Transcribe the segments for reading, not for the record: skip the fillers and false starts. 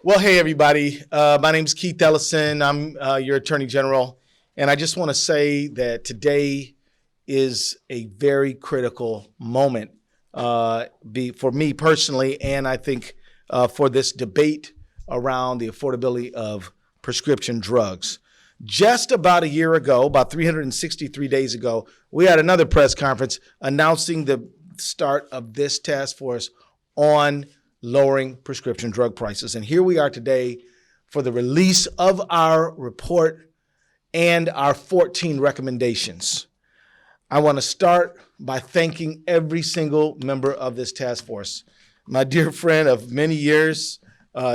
Well, hey, everybody. My name is Keith Ellison. I'm your Attorney General. And I just want to say that today is a very critical moment for me personally, and I think for this debate around the affordability of prescription drugs. Just about a year ago, about 363 days ago, we had another press conference announcing the start of this task force on lowering prescription drug prices. And here we are today for the release of our report and our 14 recommendations. I want to start by thanking every single member of this task force. My dear friend of many years,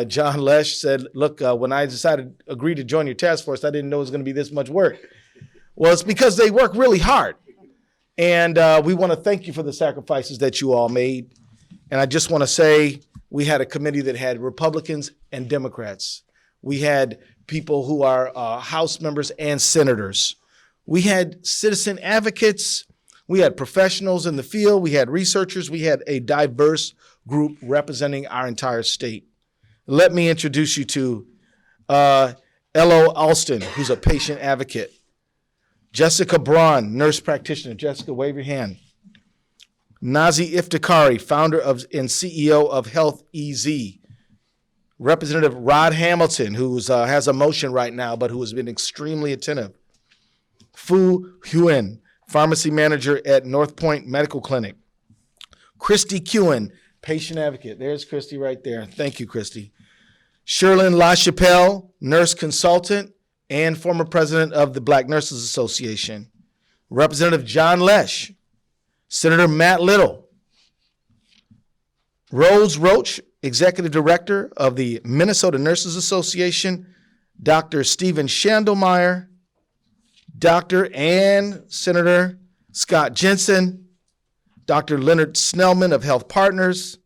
John Lesh, said, look, when I agreed to join your task force, I didn't know it was going to be this much work. Well, it's because they work really hard. And we want to thank you for the sacrifices that you all made. And I just want to say, we had a committee that had Republicans and Democrats. We had people who are House members and senators. We had citizen advocates. We had professionals in the field. We had researchers. We had a diverse group representing our entire state. Let me introduce you to Elo Alston, who's a patient advocate. Jessica Braun, nurse practitioner. Jessica, wave your hand. Nazi Iftikhari, founder and CEO of Health EZ. Representative Rod Hamilton, who has a motion right now, but who has been extremely attentive. Fu Huyen, pharmacy manager at North Point Medical Clinic. Christy Kewen, patient advocate. There's Christy right there. Thank you, Christy. Shirley LaChapelle, nurse consultant and former president of the Black Nurses Association. Representative John Lesh. Senator Matt Little, Rosa Roach, Executive Director of the Minnesota Nurses Association, Dr. Stephen Shannon Meyer, Dr. and Senator Scott Jenson, Dr. Leonard Snellman of Health Partners,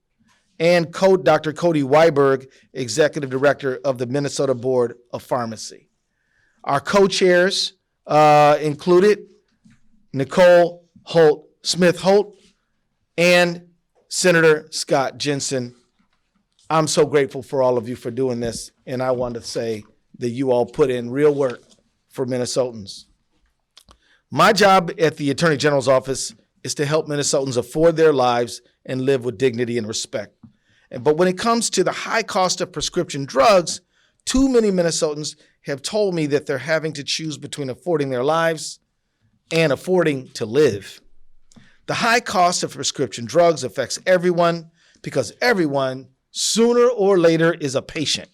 and Dr. Cody Weiberg, Executive Director of the Minnesota Board of Pharmacy. Our co-chairs included Nicole Smith-Holt, and Senator Scott Jenson. I'm so grateful for all of you for doing this, and I want to say that you all put in real work for Minnesotans. My job at the Attorney General's office is to help Minnesotans afford their lives and live with dignity and respect. But when it comes to the high cost of prescription drugs, too many Minnesotans have told me that they're having to choose between affording their lives and affording to live. The high cost of prescription drugs affects everyone because everyone, sooner or later, is a patient.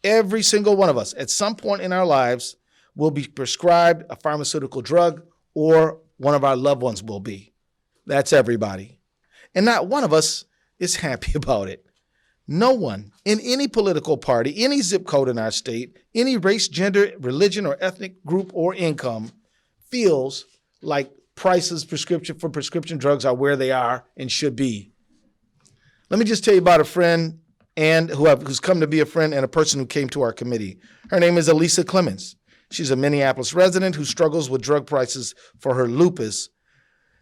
Every single one of us, at some point in our lives, will be prescribed a pharmaceutical drug, or one of our loved ones will be. That's everybody. And not one of us is happy about it. No one in any political party, any zip code in our state, any race, gender, religion, or ethnic group or income feels like prices for prescription drugs are where they are and should be. Let me just tell you about a friend who's come to be a friend and a person who came to our committee. Her name is Elisa Clemens. She's a Minneapolis resident who struggles with drug prices for her lupus.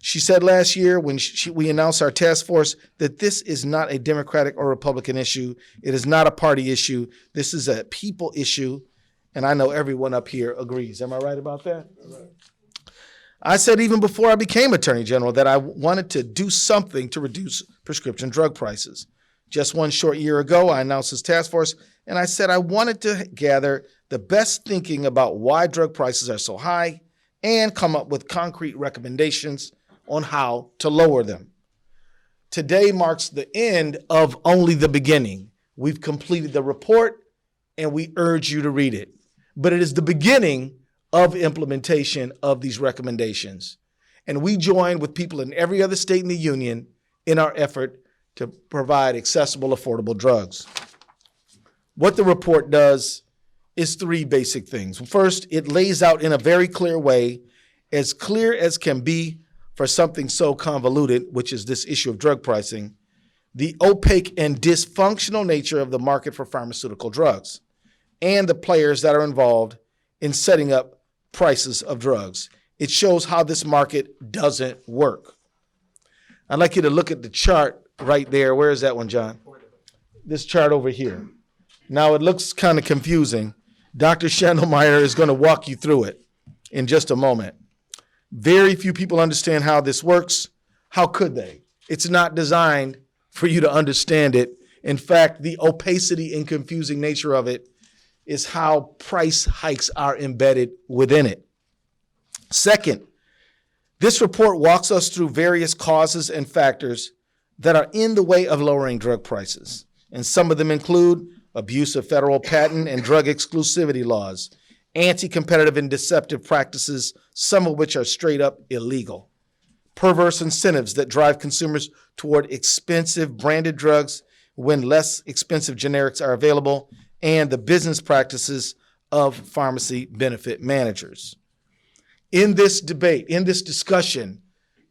She said last year when we announced our task force that this is not a Democratic or Republican issue. It is not a party issue. This is a people issue, and I know everyone up here agrees. Am I right about that? Right. I said even before I became Attorney General that I wanted to do something to reduce prescription drug prices. Just one short year ago, I announced this task force, and I said I wanted to gather the best thinking about why drug prices are so high and come up with concrete recommendations on how to lower them. Today marks the end of only the beginning. We've completed the report, and we urge you to read it. But it is the beginning of implementation of these recommendations. And we join with people in every other state in the union in our effort to provide accessible, affordable drugs. What the report does is three basic things. First, it lays out in a very clear way, as clear as can be for something so convoluted, which is this issue of drug pricing, the opaque and dysfunctional nature of the market for pharmaceutical drugs and the players that are involved in setting up prices of drugs. It shows how this market doesn't work. I'd like you to look at the chart right there. Where is that one, John? This chart over here. Now, it looks kind of confusing. Dr. Shannon Meyer is going to walk you through it in just a moment. Very few people understand how this works. How could they? It's not designed for you to understand it. In fact, the opacity and confusing nature of it is how price hikes are embedded within it. Second, this report walks us through various causes and factors that are in the way of lowering drug prices. And some of them include abuse of federal patent and drug exclusivity laws, anti-competitive and deceptive practices, some of which are straight up illegal, perverse incentives that drive consumers toward expensive branded drugs when less expensive generics are available, and the business practices of pharmacy benefit managers. In this debate, in this discussion,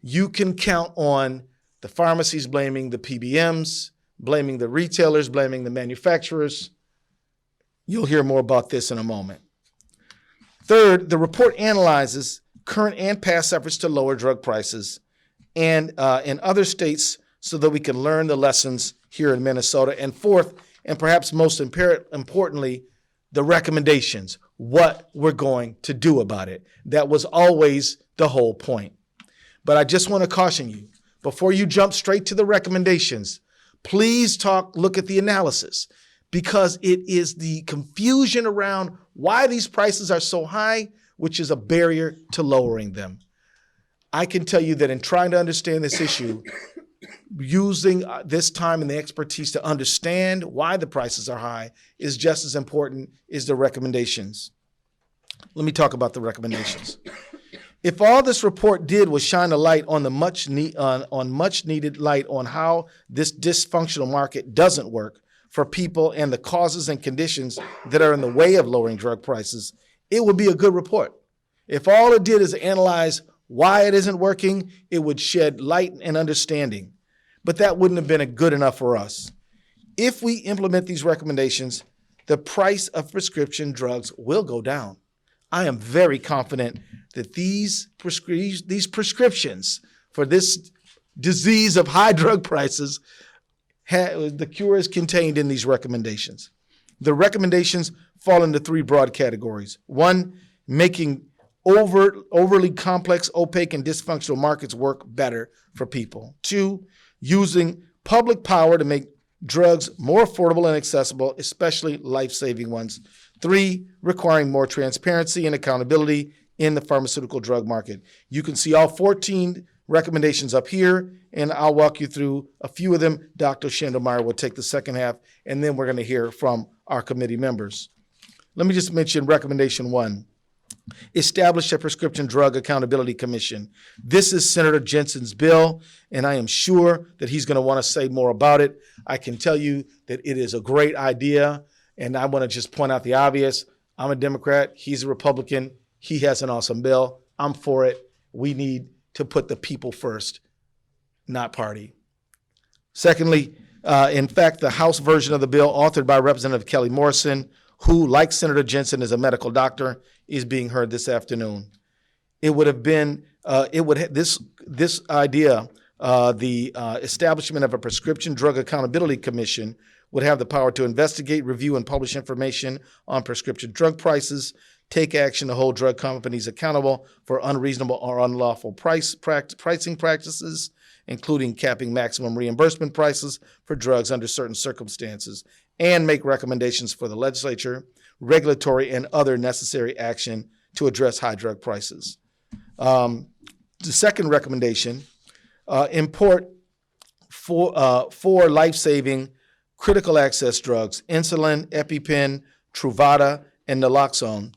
you can count on the pharmacies blaming the PBMs, blaming the retailers, blaming the manufacturers. You'll hear more about this in a moment. Third, the report analyzes current and past efforts to lower drug prices and in other states so that we can learn the lessons here in Minnesota. And fourth, and perhaps most importantly, the recommendations, what we're going to do about it. That was always the whole point. But I just want to caution you, before you jump straight to the recommendations, please look at the analysis, because it is the confusion around why these prices are so high, which is a barrier to lowering them. I can tell you that in trying to understand this issue, using this time and the expertise to understand why the prices are high is just as important as the recommendations. Let me talk about the recommendations. If all this report did was shine a light on the much needed light on how this dysfunctional market doesn't work for people and the causes and conditions that are in the way of lowering drug prices, it would be a good report. If all it did is analyze why it isn't working, it would shed light and understanding. But that wouldn't have been good enough for us. If we implement these recommendations, the price of prescription drugs will go down. I am very confident that these prescriptions for this disease of high drug prices, the cure is contained in these recommendations. The recommendations fall into three broad categories. One, making overly complex, opaque, and dysfunctional markets work better for people. Two, using public power to make drugs more affordable and accessible, especially life-saving ones. Three, requiring more transparency and accountability in the pharmaceutical drug market. You can see all 14 recommendations up here, and I'll walk you through a few of them. Dr. Shannon Meyer will take the second half, and then we're going to hear from our committee members. Let me just mention recommendation 1. Establish a prescription drug accountability commission. This is Senator Jenson's bill, and I am sure that he's going to want to say more about it. I can tell you that it is a great idea, and I want to just point out the obvious. I'm a Democrat. He's a Republican. He has an awesome bill. I'm for it. We need to put the people first, not party. Secondly, in fact, the House version of the bill, authored by Representative Kelly Morrison, who, like Senator Jenson, is a medical doctor, is being heard this afternoon. It would have been, this idea, the establishment of a prescription drug accountability commission would have the power to investigate, review, and publish information on prescription drug prices, take action to hold drug companies accountable for unreasonable or unlawful pricing practices, including capping maximum reimbursement prices for drugs under certain circumstances, and make recommendations for the legislature, regulatory, and other necessary action to address high drug prices. The second recommendation, import four life-saving critical access drugs, insulin, EpiPen, Truvada, and naloxone,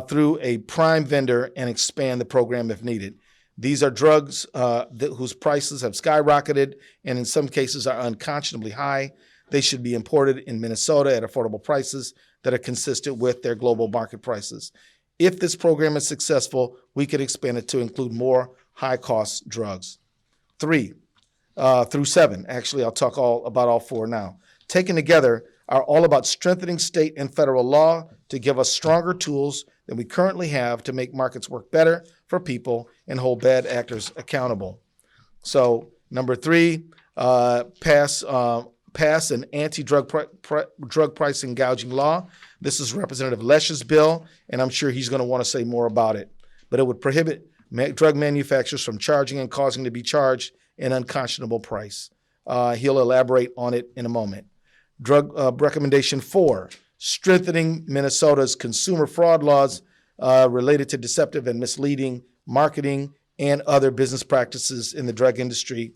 through a prime vendor and expand the program if needed. These are drugs whose prices have skyrocketed and in some cases are unconscionably high. They should be imported in Minnesota at affordable prices that are consistent with their global market prices. If this program is successful, we could expand it to include more high-cost drugs. 3 through 7, actually, I'll talk about all 4 now, taken together are all about strengthening state and federal law to give us stronger tools than we currently have to make markets work better for people and hold bad actors accountable. So, number 3, pass pass an anti-drug drug pricing gouging law. This is Representative Lesch's bill, and I'm sure he's going to want to say more about it. But it would prohibit drug manufacturers from charging and causing to be charged an unconscionable price. He'll elaborate on it in a moment. Recommendation 4, strengthening Minnesota's consumer fraud laws related to deceptive and misleading marketing and other business practices in the drug industry.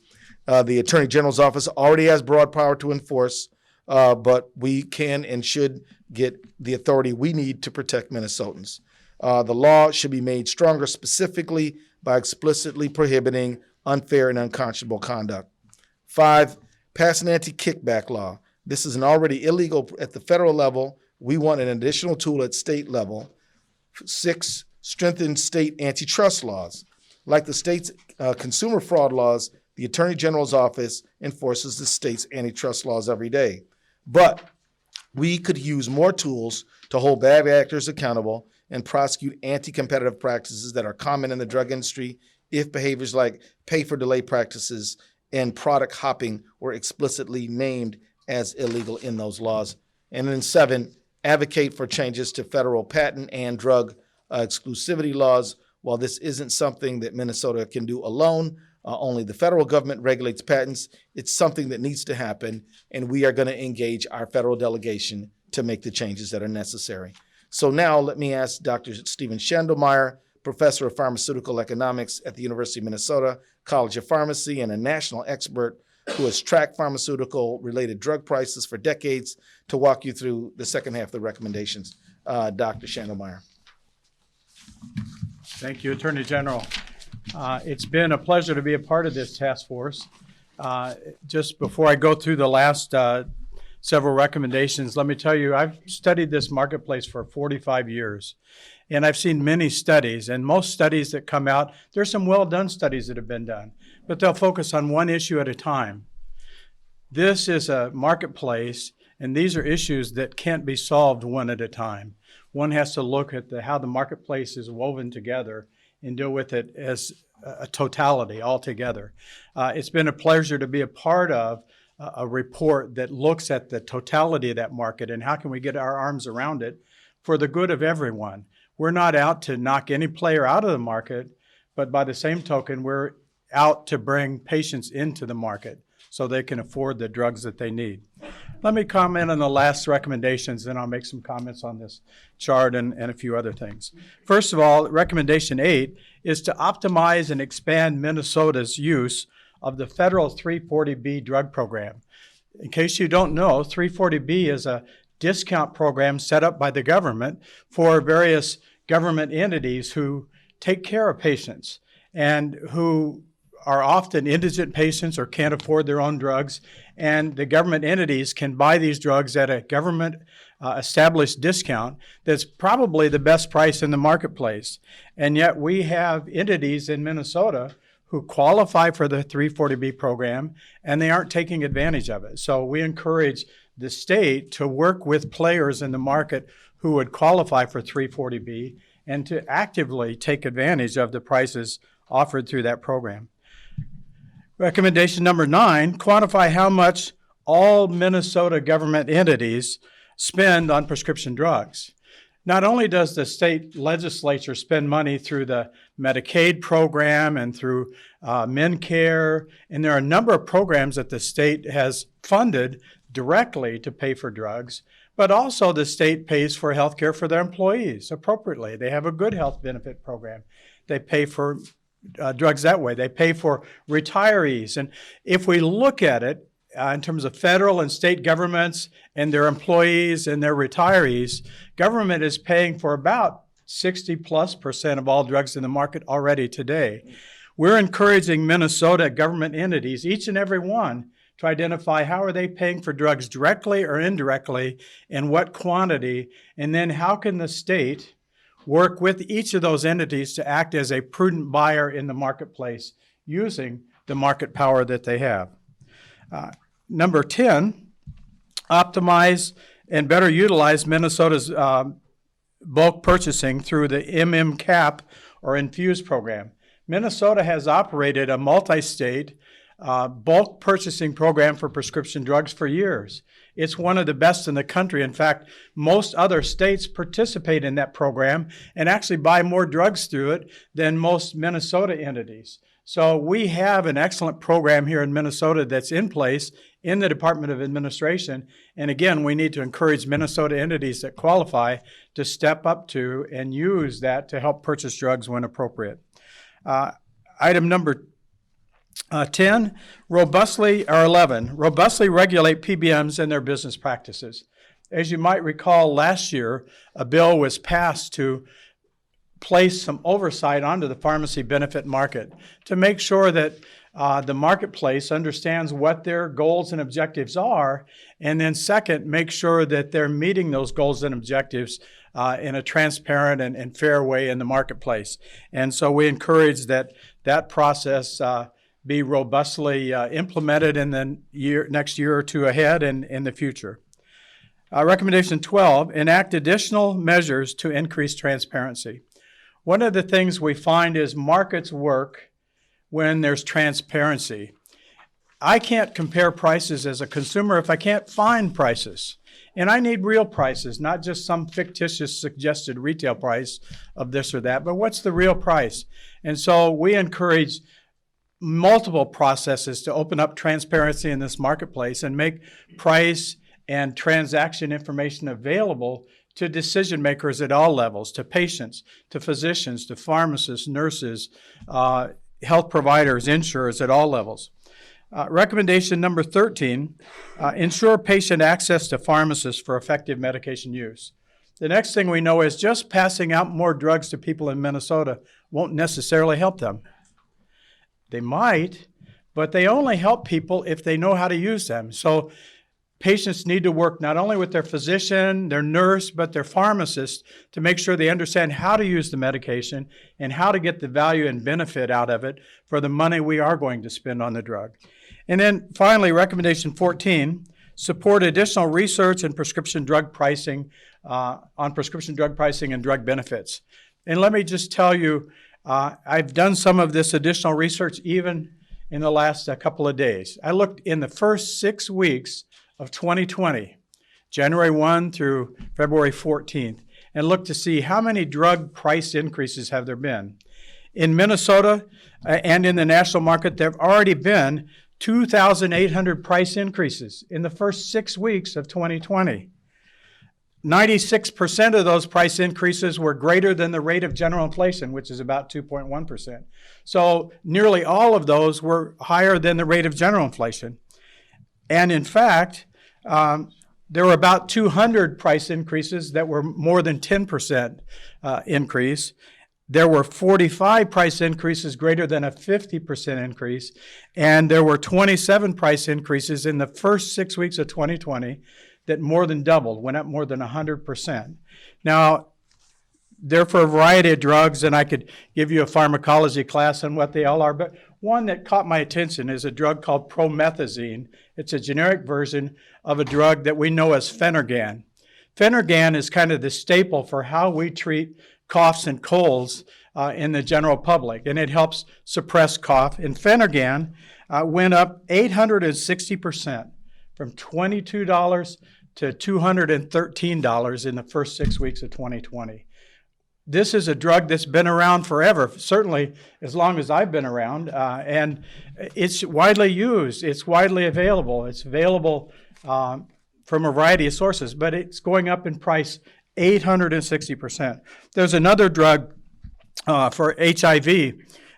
The Attorney General's office already has broad power to enforce, but we can and should get the authority we need to protect Minnesotans. The law should be made stronger specifically by explicitly prohibiting unfair and unconscionable conduct. 5, pass an anti-kickback law. This is an already illegal at the federal level. We want an additional tool at state level. 6, strengthen state antitrust laws. Like the state's consumer fraud laws, the Attorney General's office enforces the state's antitrust laws every day. But we could use more tools to hold bad actors accountable and prosecute anti-competitive practices that are common in the drug industry if behaviors like pay-for-delay practices and product hopping were explicitly named as illegal in those laws. And then 7, advocate for changes to federal patent and drug exclusivity laws. While this isn't something that Minnesota can do alone, only the federal government regulates patents. It's something that needs to happen, and we are going to engage our federal delegation to make the changes that are necessary. So now let me ask Dr. Stephen Shannon Meyer, professor of pharmaceutical economics at the University of Minnesota College of Pharmacy and a national expert who has tracked pharmaceutical-related drug prices for decades, to walk you through the second half of the recommendations. Dr. Shannon Meyer. Thank you, Attorney General. It's been a pleasure to be a part of this task force. Just before I go through the last several recommendations, let me tell you, I've studied this marketplace for 45 years, and I've seen many studies, and most studies that come out, there's some well-done studies that have been done, but they'll focus on one issue at a time. This is a marketplace, and these are issues that can't be solved one at a time. One has to look at how the marketplace is woven together and deal with it as a totality altogether. It's been a pleasure to be a part of a report that looks at the totality of that market and how can we get our arms around it for the good of everyone. We're not out to knock any player out of the market, but by the same token, we're out to bring patients into the market so they can afford the drugs that they need. Let me comment on the last recommendations, then I'll make some comments on this chart and a few other things. First of all, recommendation 8 is to optimize and expand Minnesota's use of the federal 340B drug program. In case you don't know, 340B is a discount program set up by the government for various government entities who take care of patients and who are often indigent patients or can't afford their own drugs, and the government entities can buy these drugs at a government established discount that's probably the best price in the marketplace. And yet we have entities in Minnesota who qualify for the 340B program, and they aren't taking advantage of it. So we encourage the state to work with players in the market who would qualify for 340B and to actively take advantage of the prices offered through that program. Recommendation number 9, quantify how much all Minnesota government entities spend on prescription drugs. Not only does the state legislature spend money through the Medicaid program and through MNCare, and there are a number of programs that the state has funded directly to pay for drugs, but also the state pays for health care for their employees appropriately. They have a good health benefit program. They pay for drugs that way. They pay for retirees. And if we look at it in terms of federal and state governments and their employees and their retirees, government is paying for about 60+% of all drugs in the market already today. We're encouraging Minnesota government entities, each and every one, to identify how are they paying for drugs directly or indirectly, in what quantity, and then how can the state work with each of those entities to act as a prudent buyer in the marketplace using the market power that they have. Number 10, optimize and better utilize Minnesota's bulk purchasing through the MMCAP or Infuse program. Minnesota has operated a multi-state bulk purchasing program for prescription drugs for years. It's one of the best in the country. In fact, most other states participate in that program and actually buy more drugs through it than most Minnesota entities. So we have an excellent program here in Minnesota that's in place in the Department of Administration. And again, we need to encourage Minnesota entities that qualify to step up to and use that to help purchase drugs when appropriate. Item number 11, robustly regulate PBMs and their business practices. As you might recall, last year, a bill was passed to place some oversight onto the pharmacy benefit market to make sure that the marketplace understands what their goals and objectives are, and then second, make sure that they're meeting those goals and objectives in a transparent and fair way in the marketplace. And so we encourage that process be robustly implemented in the next year or two ahead and in the future. Recommendation 12, enact additional measures to increase transparency. One of the things we find is markets work when there's transparency. I can't compare prices as a consumer if I can't find prices. And I need real prices, not just some fictitious suggested retail price of this or that, but what's the real price? And so we encourage multiple processes to open up transparency in this marketplace and make price and transaction information available to decision makers at all levels, to patients, to physicians, to pharmacists, nurses, health providers, insurers at all levels. Recommendation number 13, ensure patient access to pharmacists for effective medication use. The next thing we know is just passing out more drugs to people in Minnesota won't necessarily help them. They might, but they only help people if they know how to use them. So patients need to work not only with their physician, their nurse, but their pharmacist to make sure they understand how to use the medication and how to get the value and benefit out of it for the money we are going to spend on the drug. And then finally, recommendation 14, support additional research and prescription drug pricing on prescription drug pricing and drug benefits. And let me just tell you, I've done some of this additional research even in the last couple of days. I looked in the first 6 weeks of 2020, January 1 through February 14th, and looked to see how many drug price increases have there been. In Minnesota and in the national market, there have already been 2,800 price increases in the first 6 weeks of 2020. 96% of those price increases were greater than the rate of general inflation, which is about 2.1%. So nearly all of those were higher than the rate of general inflation. And in fact, there were about 200 price increases that were more than 10% increase. There were 45 price increases greater than a 50% increase, and there were 27 price increases in the first 6 weeks of 2020 that more than doubled, went up more than 100%. Now, they're for a variety of drugs, and I could give you a pharmacology class on what they all are, but one that caught my attention is a drug called promethazine. It's a generic version of a drug that we know as Phenergan. Phenergan is kind of the staple for how we treat coughs and colds in the general public, and it helps suppress cough. And Phenergan went up 860%, from $22 to $213 in the first 6 weeks of 2020. This is a drug that's been around forever, certainly as long as I've been around, and it's widely used. It's widely available. It's available from a variety of sources, but it's going up in price 860%. There's another drug for HIV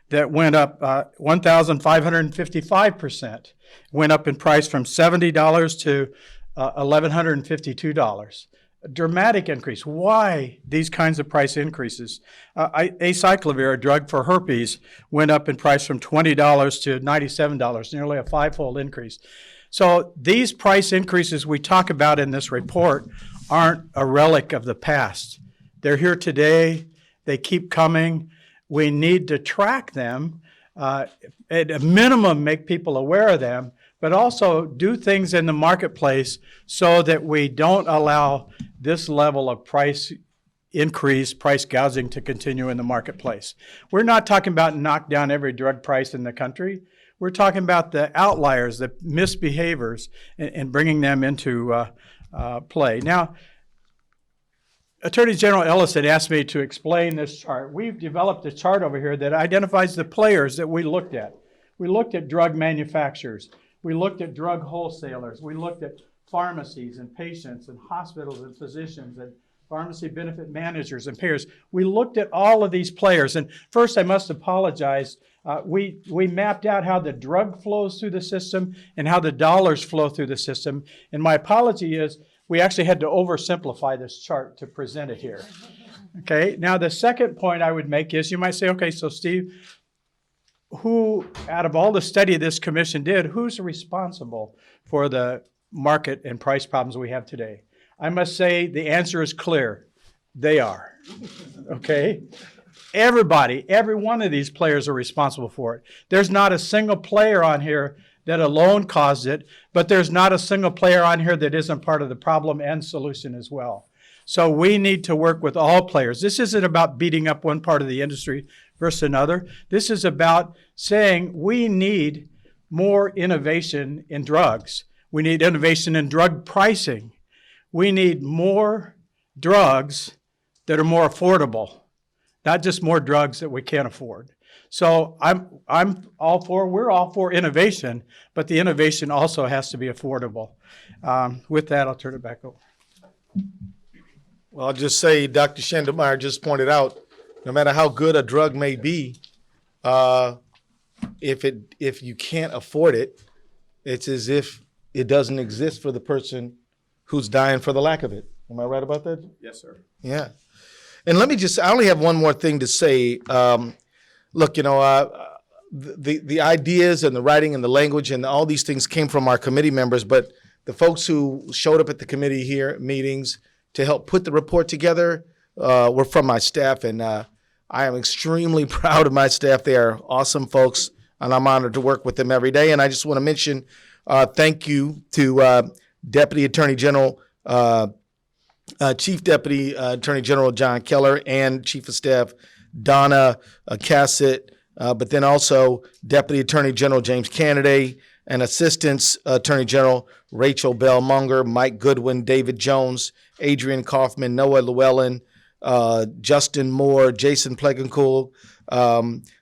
that went up 1,555%, went up in price from $70 to $1,152. A dramatic increase. Why these kinds of price increases? Acyclovir, a drug for herpes, went up in price from $20 to $97, nearly a five-fold increase. So these price increases we talk about in this report aren't a relic of the past. They're here today. They keep coming. We need to track them, at a minimum make people aware of them, but also do things in the marketplace so that we don't allow this level of price increase, price gouging to continue in the marketplace. We're not talking about knock down every drug price in the country. We're talking about the outliers, the misbehaviors, and bringing them into play. Now, Attorney General Ellison asked me to explain this chart. We've developed a chart over here that identifies the players that we looked at. We looked at drug manufacturers. We looked at drug wholesalers. We looked at pharmacies and patients and hospitals and physicians and pharmacy benefit managers and payers. We looked at all of these players. And first, I must apologize. We mapped out how the drug flows through the system and how the dollars flow through the system. And my apology is we actually had to oversimplify this chart to present it here. Okay, now the second point I would make is you might say, okay, so Steve, who out of all the study this commission did, who's responsible for the market and price problems we have today? I must say the answer is clear. They are. Okay? Everybody, every one of these players are responsible for it. There's not a single player on here that alone caused it, but there's not a single player on here that isn't part of the problem and solution as well. So we need to work with all players. This isn't about beating up one part of the industry versus another. This is about saying we need more innovation in drugs. We need innovation in drug pricing. We need more drugs that are more affordable, not just more drugs that we can't afford. So we're all for innovation, but the innovation also has to be affordable. With that, I'll turn it back over. Well, I'll just say Dr. Shannon Meyer just pointed out, no matter how good a drug may be, if you can't afford it, it's as if it doesn't exist for the person who's dying for the lack of it. Am I right about that? Yes, sir. Yeah. And I only have one more thing to say. Look, the ideas and the writing and the language and all these things came from our committee members, but the folks who showed up at the committee meetings to help put the report together were from my staff, and I am extremely proud of my staff. They are awesome folks, and I'm honored to work with them every day. And I just want to mention thank you to Deputy Attorney General, Chief Deputy Attorney General John Keller, and Chief of Staff Donna Cassett, but then also Deputy Attorney General James Canaday, and Assistants Attorney General Rachel Bell-Munger, Mike Goodwin, David Jones, Adrian Kaufman, Noah Llewellyn, Justin Moore, Jason Plegancool,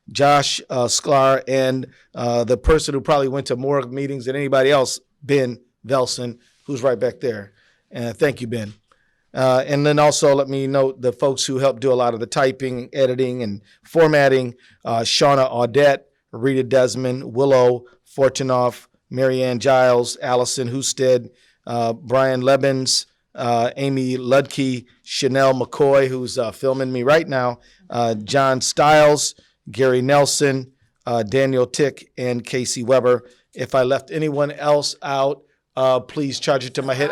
Josh Sklar, and the person who probably went to more meetings than anybody else, Ben Velson, who's right back there. Thank you, Ben. And then also let me note the folks who helped do a lot of the typing, editing, and formatting, Shauna Audette, Rita Desmond, Willow Fortunoff, Marianne Giles, Allison Husted, Brian Lebens, Amy Ludke, Chanel McCoy, who's filming me right now, John Stiles, Gary Nelson, Daniel Tick, and Casey Weber. If I left anyone else out, please charge it to my head.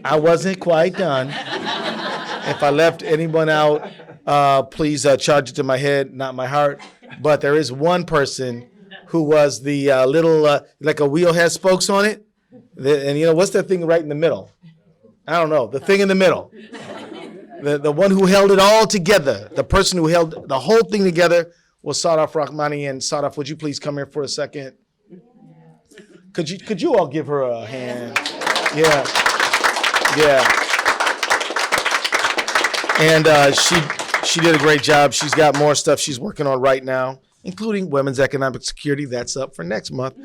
I wasn't quite done. If I left anyone out, please charge it to my head, not my heart. But there is one person who was the little, like a wheel has spokes on it. And what's that thing right in the middle? I don't know, the thing in the middle. The one who held it all together, the person who held the whole thing together was Sadaf Rahmani. And Sadaf, would you please come here for a second? Could you all give her a hand? Yeah. And she did a great job. She's got more stuff she's working on right now, including women's economic security. That's up for next month.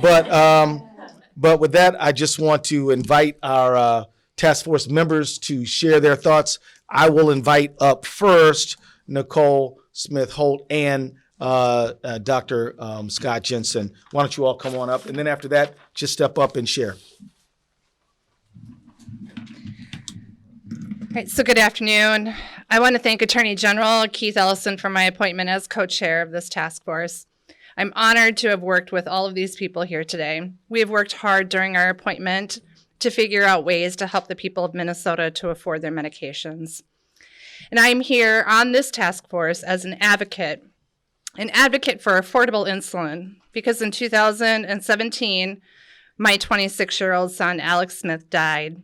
But with that, I just want to invite our task force members to share their thoughts. I will invite up first Nicole Smith-Holt and Dr. Scott Jenson. Why don't you all come on up? And then after that, just step up and share. All right, so good afternoon. I want to thank Attorney General Keith Ellison for my appointment as co-chair of this task force. I'm honored to have worked with all of these people here today. We have worked hard during our appointment to figure out ways to help the people of Minnesota to afford their medications. And I'm here on this task force as an advocate for affordable insulin, because in 2017, my 26-year-old son, Alex Smith, died.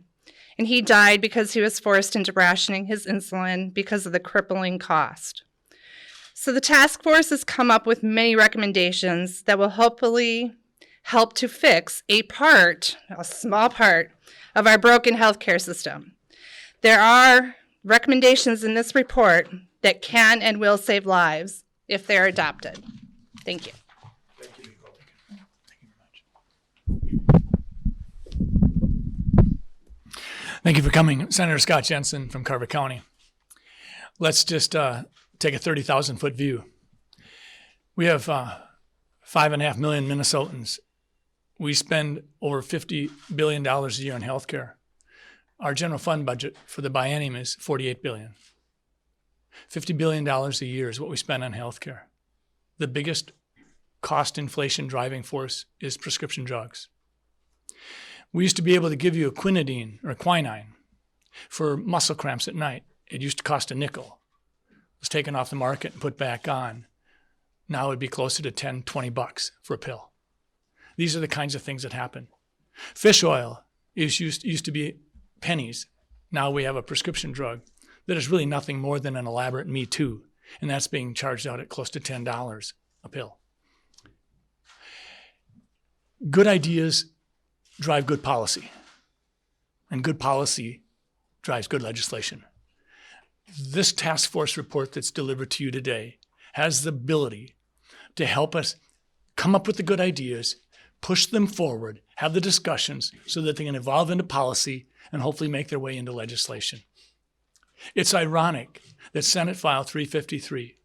And he died because he was forced into rationing his insulin because of the crippling cost. So the task force has come up with many recommendations that will hopefully help to fix a small part of our broken healthcare system. There are recommendations in this report that can and will save lives if they're adopted. Thank you. Thank you for coming. Senator Scott Jenson from Carver County. Let's just take a 30,000-foot view. We have 5.5 million Minnesotans. We spend over $50 billion a year on healthcare. Our general fund budget for the biennium is $48 billion. $50 billion a year is what we spend on healthcare. The biggest cost inflation driving force is prescription drugs. We used to be able to give you a quinidine or a quinine for muscle cramps at night. It used to cost a nickel. It was taken off the market and put back on. Now it'd be closer to $10, $20 for a pill. These are the kinds of things that happen. Fish oil used to be pennies. Now we have a prescription drug that is really nothing more than an elaborate Me Too, and that's being charged out at close to $10 a pill. Good ideas drive good policy, and good policy drives good legislation. This task force report that's delivered to you today has the ability to help us come up with the good ideas, push them forward, have the discussions so that they can evolve into policy and hopefully make their way into legislation. It's ironic that Senate File 353,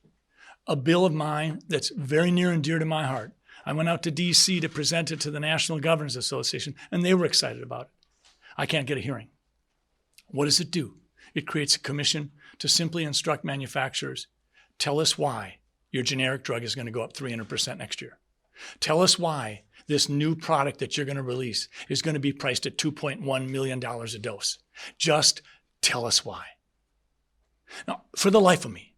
a bill of mine that's very near and dear to my heart. I went out to D.C. to present it to the National Governors Association, and they were excited about it. I can't get a hearing. What does it do? It creates a commission to simply instruct manufacturers, tell us why your generic drug is going to go up 300% next year. Tell us why this new product that you're going to release is going to be priced at $2.1 million a dose. Just tell us why. Now, for the life of me,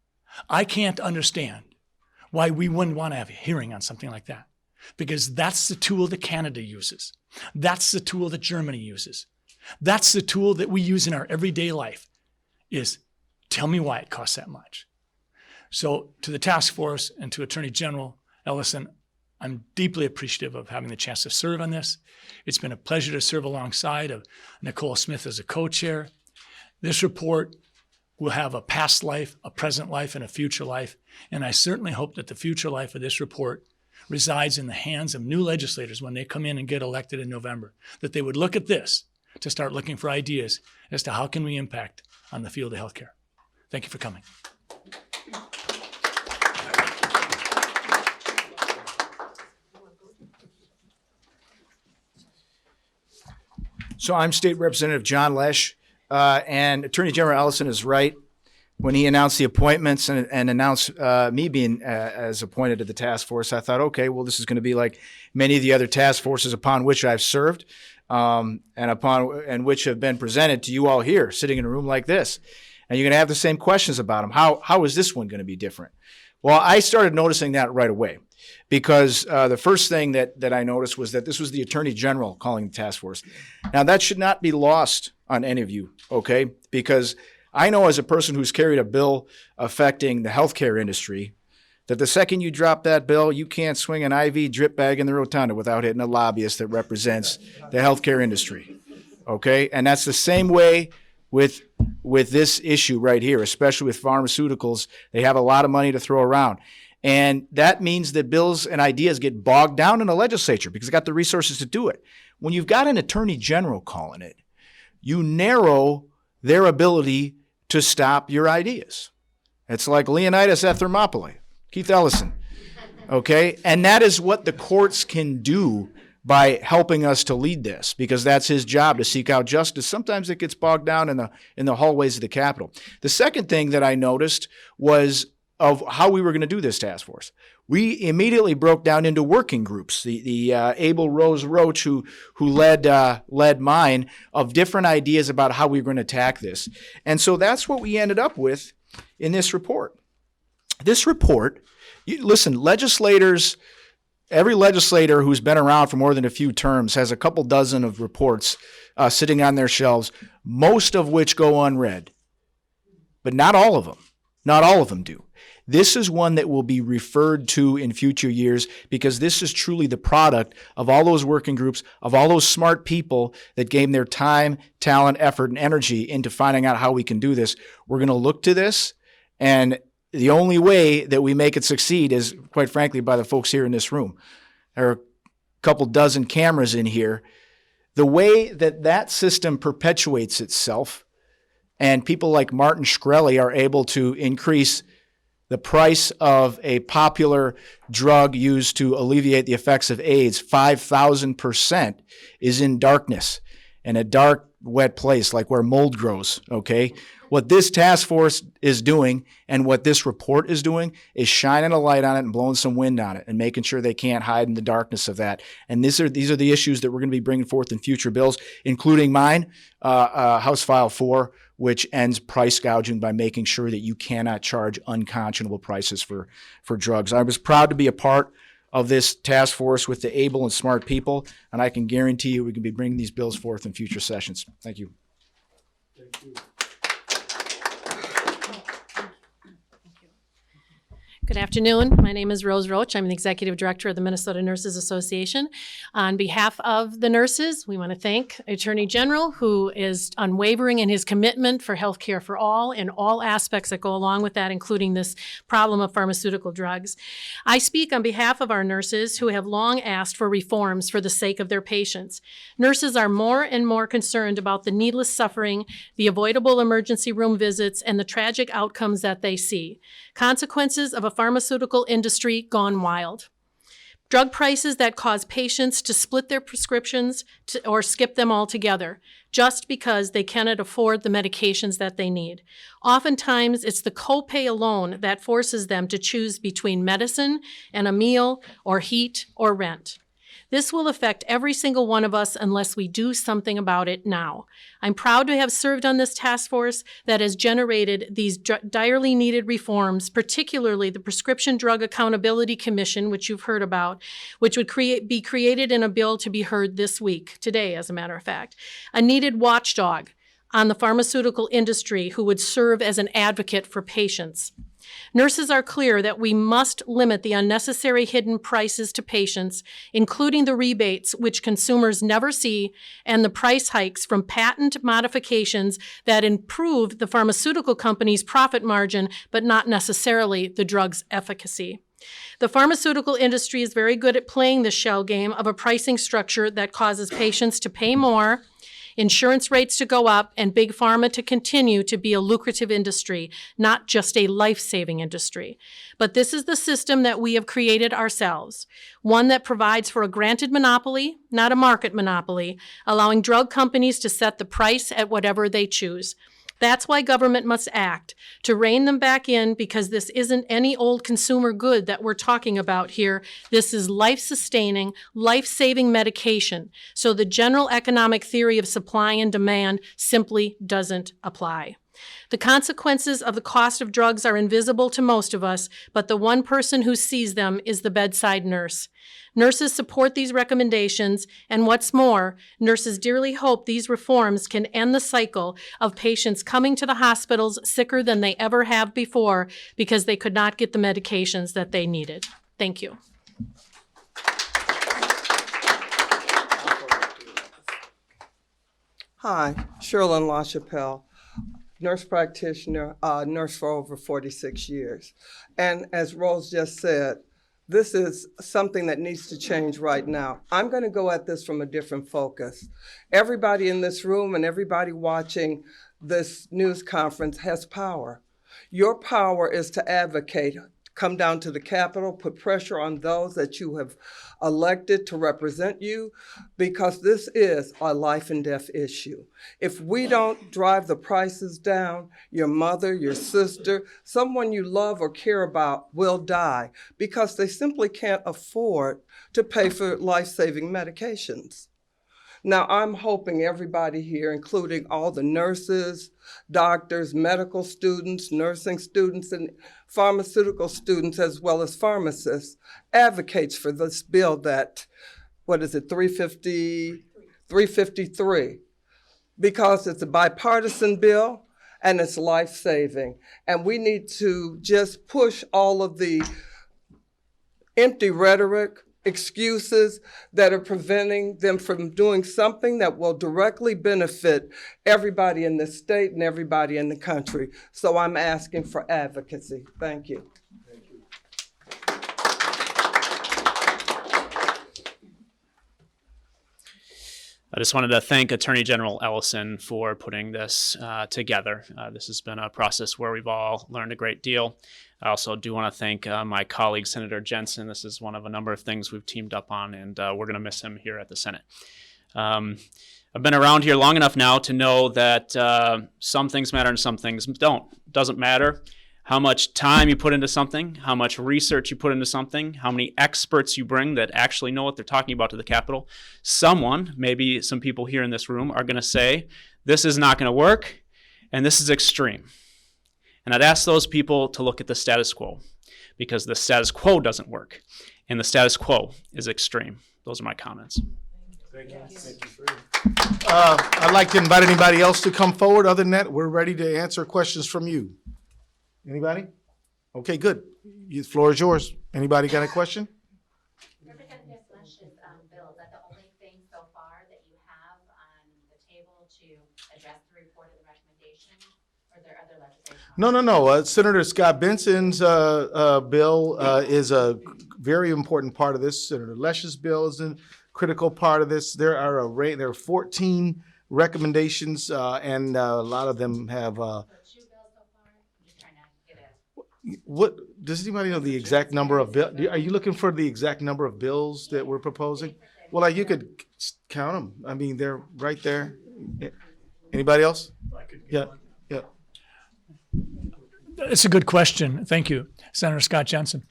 I can't understand why we wouldn't want to have a hearing on something like that, because that's the tool that Canada uses. That's the tool that Germany uses. That's the tool that we use in our everyday life, is tell me why it costs that much. So to the task force and to Attorney General Ellison, I'm deeply appreciative of having the chance to serve on this. It's been a pleasure to serve alongside of Nicole Smith as a co-chair. This report will have a past life, a present life, and a future life. And I certainly hope that the future life of this report resides in the hands of new legislators when they come in and get elected in November, that they would look at this to start looking for ideas as to how can we impact on the field of healthcare. Thank you for coming. So I'm State Representative John Lesh, and Attorney General Ellison is right. When he announced the appointments and announced me being as appointed to the task force, I thought, okay, well, this is going to be like many of the other task forces upon which I've served and which have been presented to you all here, sitting in a room like this. And you're going to have the same questions about them. How is this one going to be different? Well, I started noticing that right away, because the first thing that I noticed was that this was the Attorney General calling the task force. Now, that should not be lost on any of you, okay? Because I know, as a person who's carried a bill affecting the healthcare industry, that the second you drop that bill, you can't swing an IV drip bag in the rotunda without hitting a lobbyist that represents the healthcare industry, okay? And that's the same way with this issue right here, especially with pharmaceuticals. They have a lot of money to throw around. And that means that bills and ideas get bogged down in the legislature because they got the resources to do it. When you've got an Attorney General calling it, you narrow their ability to stop your ideas. It's like Leonidas at Thermopylae, Keith Ellison, okay? And that is what the courts can do by helping us to lead this, because that's his job, to seek out justice. Sometimes it gets bogged down in the hallways of the Capitol. The second thing that I noticed was of how we were going to do this task force. We immediately broke down into working groups. The able Rosa Roach, who led mine, of different ideas about how we were going to attack this. And so that's what we ended up with in this report. This report, listen, legislators, every legislator who's been around for more than a few terms has a couple dozen of reports sitting on their shelves, most of which go unread. But not all of them. Not all of them do. This is one that will be referred to in future years because this is truly the product of all those working groups, of all those smart people that gave their time, talent, effort, and energy into finding out how we can do this. We're going to look to this, and the only way that we make it succeed is, quite frankly, by the folks here in this room. There are a couple dozen cameras in here. The way that that system perpetuates itself, and people like Martin Shkreli are able to increase the price of a popular drug used to alleviate the effects of AIDS 5,000%, is in darkness, in a dark, wet place like where mold grows, okay? What this task force is doing and what this report is doing is shining a light on it and blowing some wind on it and making sure they can't hide in the darkness of that. And these are the issues that we're going to be bringing forth in future bills, including mine, House File 4, which ends price gouging by making sure that you cannot charge unconscionable prices for drugs. I was proud to be a part of this task force with the able and smart people, and I can guarantee you we can be bringing these bills forth in future sessions. Thank you. Thank you. Good afternoon. My name is Rosa Roach. I'm the Executive Director of the Minnesota Nurses Association. On behalf of the nurses, we want to thank Attorney General, who is unwavering in his commitment for health care for all and all aspects that go along with that, including this problem of pharmaceutical drugs. I speak on behalf of our nurses who have long asked for reforms for the sake of their patients. Nurses are more and more concerned about the needless suffering, the avoidable emergency room visits, and the tragic outcomes that they see. Consequences of a pharmaceutical industry gone wild. Drug prices that cause patients to split their prescriptions or skip them altogether just because they cannot afford the medications that they need. Oftentimes, it's the copay alone that forces them to choose between medicine and a meal or heat or rent. This will affect every single one of us unless we do something about it now. I'm proud to have served on this task force that has generated these direly needed reforms, particularly the Prescription Drug Accountability Commission, which you've heard about, which would be created in a bill to be heard this week, today as a matter of fact. A needed watchdog on the pharmaceutical industry who would serve as an advocate for patients. Nurses are clear that we must limit the unnecessary hidden prices to patients, including the rebates which consumers never see and the price hikes from patent modifications that improve the pharmaceutical company's profit margin, but not necessarily the drug's efficacy. The pharmaceutical industry is very good at playing the shell game of a pricing structure that causes patients to pay more, insurance rates to go up, and big pharma to continue to be a lucrative industry, not just a life-saving industry. But this is the system that we have created ourselves, one that provides for a granted monopoly, not a market monopoly, allowing drug companies to set the price at whatever they choose. That's why government must act, to rein them back in, because this isn't any old consumer good that we're talking about here. This is life-sustaining, life-saving medication. So the general economic theory of supply and demand simply doesn't apply. The consequences of the cost of drugs are invisible to most of us, but the one person who sees them is the bedside nurse. Nurses support these recommendations, and what's more, nurses dearly hope these reforms can end the cycle of patients coming to the hospitals sicker than they ever have before because they could not get the medications that they needed. Thank you. Hi, Shirley LaChapelle, nurse practitioner, nurse for over 46 years. And as Rose just said, this is something that needs to change right now. I'm going to go at this from a different focus. Everybody in this room and everybody watching this news conference has power. Your power is to advocate. Come down to the Capitol, put pressure on those that you have elected to represent you, because this is a life and death issue. If we don't drive the prices down, your mother, your sister, someone you love or care about will die because they simply can't afford to pay for life-saving medications. Now, I'm hoping everybody here, including all the nurses, doctors, medical students, nursing students, and pharmaceutical students, as well as pharmacists, advocates for this bill that, 353, because it's a bipartisan bill, and it's life-saving. And we need to just push all of the empty rhetoric, excuses that are preventing them from doing something that will directly benefit everybody in the state and everybody in the country. So I'm asking for advocacy. Thank you. I just wanted to thank Attorney General Ellison for putting this together. This has been a process where we've all learned a great deal. I also do want to thank my colleague, Senator Jenson. This is one of a number of things we've teamed up on, and we're going to miss him here at the Senate. I've been around here long enough now to know that some things matter and some things don't. It doesn't matter how much time you put into something, how much research you put into something, how many experts you bring that actually know what they're talking about to the Capitol. Someone, maybe some people here in this room, are going to say, this is not going to work, and this is extreme. And I'd ask those people to look at the status quo, because the status quo doesn't work, and the status quo is extreme. Those are my comments. Thank you. I'd like to invite anybody else to come forward. Other than that, we're ready to answer questions from you. Anybody? Okay, good. The floor is yours. Anybody got a question? Representative Schatz, bill, is that the only thing so far that you have on the table to address the report of the recommendation, or are there other legislation? No. Senator Scott Benson's bill is a very important part of this. Senator Lesch's bill is a critical part of this. There are 14 recommendations, and a lot of them have. What does anybody know the exact number of bills? Are you looking for the exact number of bills that we're proposing? Well, you could count them. I mean, they're right there. Anybody else? Yeah. It's a good question. Thank you, Senator Scott Jenson.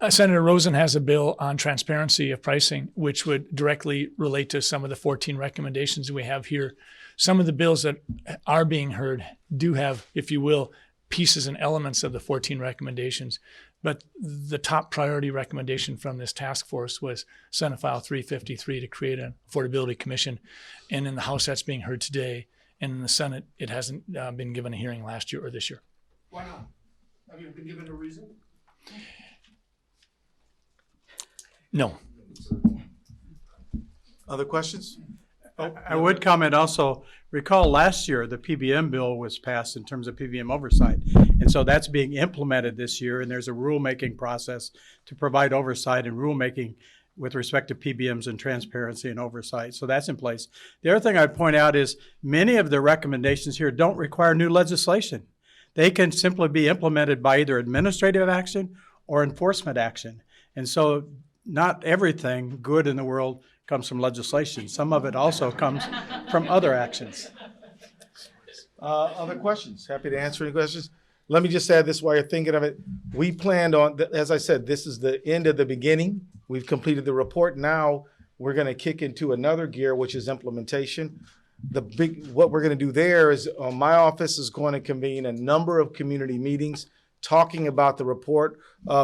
Senator Rosen has a bill on transparency of pricing, which would directly relate to some of the 14 recommendations we have here. Some of the bills that are being heard do have, if you will, pieces and elements of the 14 recommendations. But the top priority recommendation from this task force was Senate File 353 to create an affordability commission. And in the House, that's being heard today. And in the Senate, it hasn't been given a hearing last year or this year. Why not? Have you been given a reason? No. Other questions? I would comment also, recall last year, the PBM bill was passed in terms of PBM oversight. And so that's being implemented this year, and there's a rulemaking process to provide oversight and rulemaking with respect to PBMs and transparency and oversight. So that's in place. The other thing I'd point out is many of the recommendations here don't require new legislation. They can simply be implemented by either administrative action or enforcement action. And so not everything good in the world comes from legislation. Some of it also comes from other actions. Other questions? Happy to answer any questions. Let me just add this while you're thinking of it. We planned on, as I said, this is the end of the beginning. We've completed the report. Now we're going to kick into another gear, which is implementation. What we're going to do there is my office is going to convene a number of community meetings talking about the report.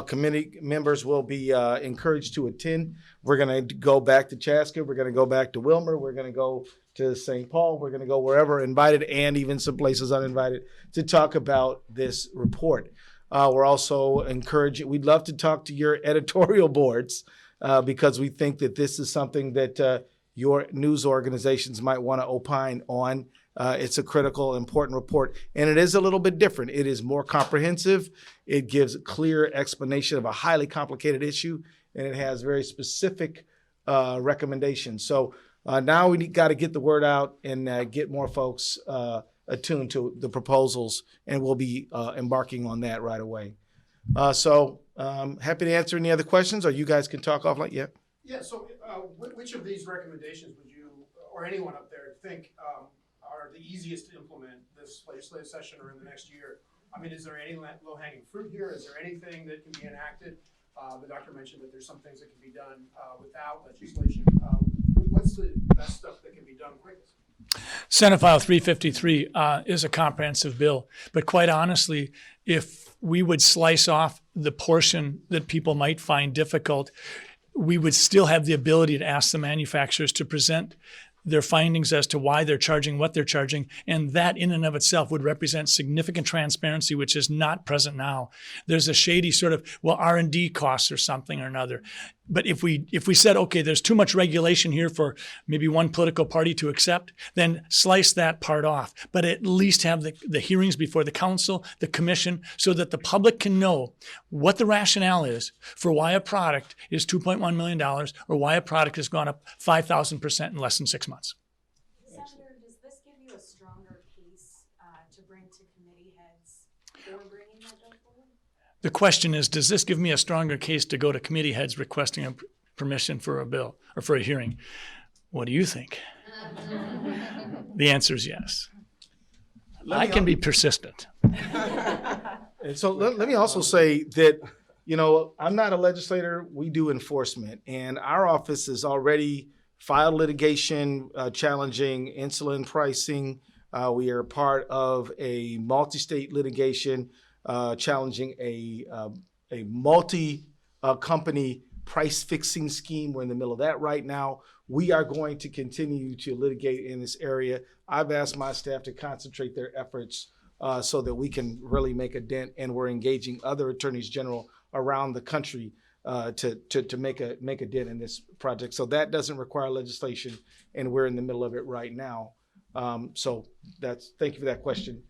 Committee members will be encouraged to attend. We're going to go back to Chaska. We're going to go back to Wilmer. We're going to go to St. Paul. We're going to go wherever invited, and even some places uninvited, to talk about this report. We're also encouraging, we'd love to talk to your editorial boards because we think that this is something that your news organizations might want to opine on. It's a critical, important report, and it is a little bit different. It is more comprehensive. It gives a clear explanation of a highly complicated issue, and it has very specific recommendations. So now we got to get the word out and get more folks attuned to the proposals, and we'll be embarking on that right away. Happy to answer any other questions, or you guys can talk offline. Yeah. Yeah, so which of these recommendations would you, or anyone up there, think are the easiest to implement this legislative session or in the next year? I mean, is there any low-hanging fruit here? Is there anything that can be enacted? The doctor mentioned that there's some things that can be done without legislation. What's the best stuff that can be done quickest? Senate File 353 is a comprehensive bill, but quite honestly, if we would slice off the portion that people might find difficult, we would still have the ability to ask the manufacturers to present their findings as to why they're charging what they're charging, and that in and of itself would represent significant transparency, which is not present now. There's a shady sort of, well, R&D costs or something or another. But if we said, okay, there's too much regulation here for maybe one political party to accept, then slice that part off. But at least have the hearings before the council, the commission, so that the public can know what the rationale is for why a product is $2.1 million or why a product has gone up 5,000% in less than 6 months. Senator, does this give you a stronger case to bring to committee heads for bringing that bill forward? The question is, does this give me a stronger case to go to committee heads requesting a permission for a bill or for a hearing? What do you think? The answer is yes. I can be persistent. And so let me also say that, I'm not a legislator. We do enforcement, and our office has already filed litigation challenging insulin pricing. We are part of a multi-state litigation challenging a multi-company price fixing scheme. We're in the middle of that right now. We are going to continue to litigate in this area. I've asked my staff to concentrate their efforts so that we can really make a dent, and we're engaging other attorneys general around the country to make a dent in this project. So that doesn't require legislation, and we're in the middle of it right now. Thank you for that question.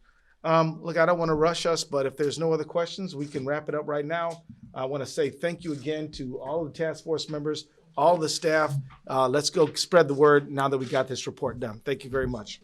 Look, I don't want to rush us, but if there's no other questions, we can wrap it up right now. I want to say thank you again to all of the task force members, all the staff. Let's go spread the word now that we got this report done. Thank you very much.